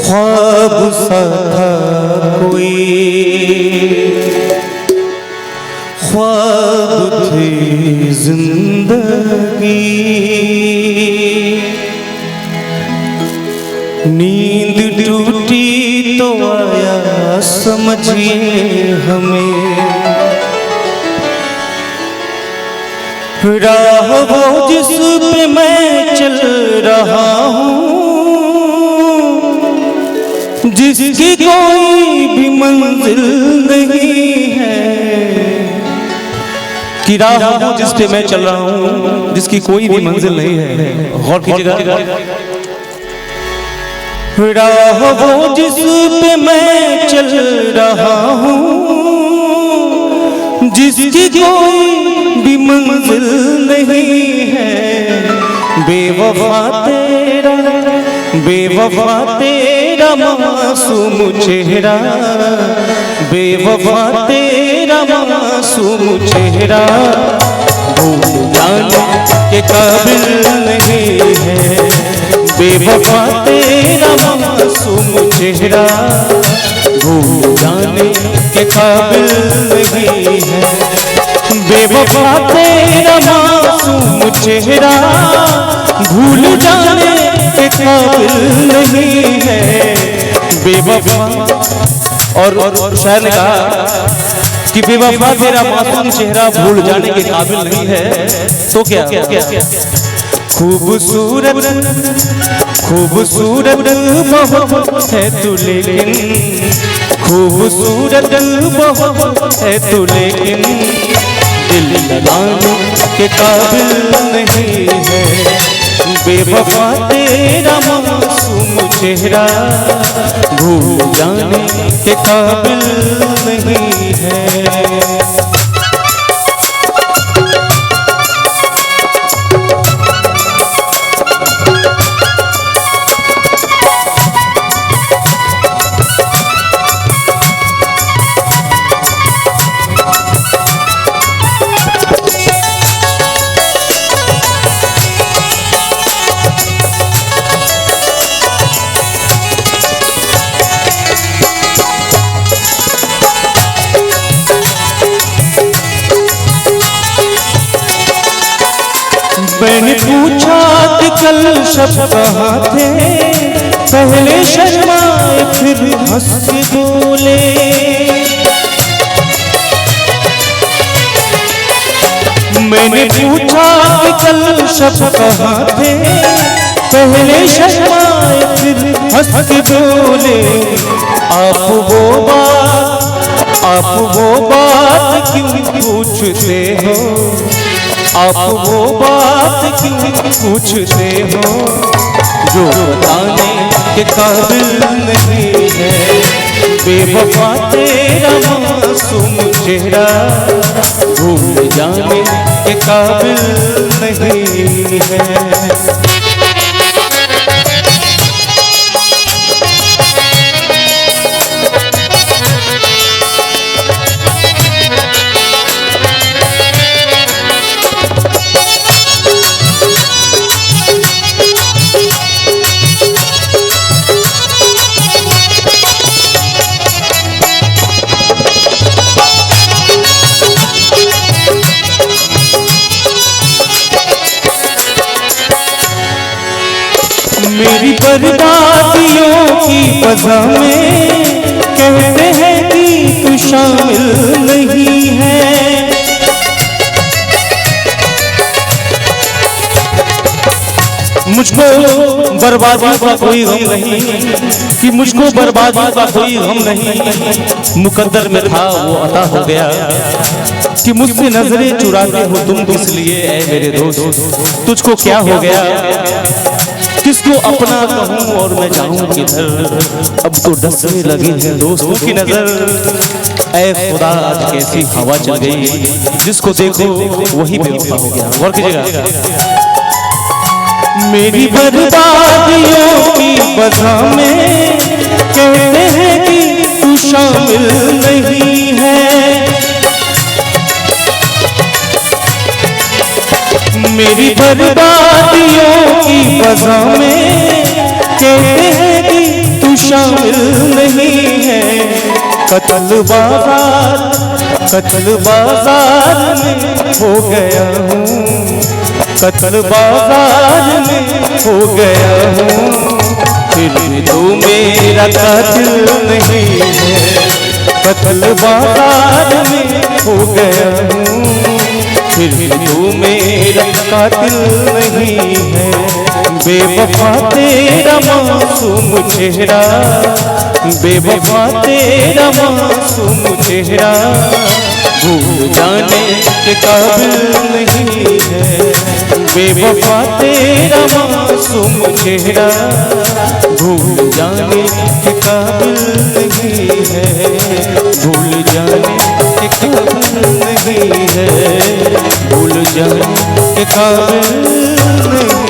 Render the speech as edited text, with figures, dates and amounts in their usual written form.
ख्वाब सा था कोई, ख्वाब थी जिंदगी, नींद टूटी तो आया समझिए हमें, राह वो जिस पे मैं चल रहा हूँ, जिसकी कोई भी मंजिल नहीं है, कि राह वो जिस पे मैं चल रहा हूँ जिसकी कोई भी मंजिल नहीं है। गौर कीजिएगा, राह वो जिस पे मैं चल रहा हूँ, जिसकी कोई भी मंजिल नहीं है, बेवफा तेरा मासूम चेहरा, बेवफा तेरा मासूम चेहरा, भूल जाने के काबिल नहीं है, बेवफा तेरा मासूम चेहरा, भूल जाने के काबिल नहीं है, बेवफा तेरा मासूम चेहरा, भूल जाने के काबिल नहीं है, बेवफा। और शायर ने कहा कि बेवफा तेरा मासूम चेहरा भूल जाने के काबिल नहीं है, तो क्या खूबसूरत बहुत है तू, लेकिन खूबसूरत बहुत है तू, लेकिन दिल लगाने के काबिल नहीं है, बेवफा तेरा मासूम चेहरा, भूल जाने के काबिल नहीं है। मैंने पूछा कि कल शब कहाँ थे, पहले शर्माए फिर हंस के बोले, मैंने पूछा कि कल शब कहाँ थे, पहले शर्माए फिर हंस के बोले, आप वो बात क्यों पूछते हो, आप वो बात क्यों पूछते हो, जो बताने के काबिल नहीं है, बेवफा तेरा मासूम चेहरा, भूल जाने के काबिल नहीं है। मेरी बर्बादियों की वजह में कहते हैं कि तू शामिल नहीं है, मुझको बर्बादी का कोई गम नहीं, कि मुझको बर्बादी का कोई गम नहीं, मुकद्दर में था वो अता हो गया, कि मुझसे नजरें चुराते हो तुम किस लिए ऐ मेरे दोस्त, तुझको क्या हो गया, किसको अपना कहूँ और मैं जाऊँ किधर, अब तो डसने लगी है दोस्तों की नजर, ऐ खुदा आज कैसी हवा चल गई, जिसको देखो वही बेवफा हो गया। गौर कीजिएगा, मेरी बर्बादियों की वजह में कहते हैं कि तू शामिल नहीं है, मेरी बर्बादियों की वजह में कहते हैं कि तू शामिल कत्ल बाजार में हो गया हूँ, कत्ल बाजार में हो गया हूँ, फिर भी तू मेरा कातिल नहीं है। कत्ल बाजार में हो गया हूँ, फिर भी तू मेरा कातिल नहीं है। बेवफा तेरा मासूम चेहरा, बेवफा तेरा मासूम चेहरा भूल जाने के काबिल नहीं है। बेवफा तेरा मासूम चेहरा भूल जाने के काबिल नहीं है, भूल जाने के काबिल नहीं है, भूल जाने के काबिल नहीं।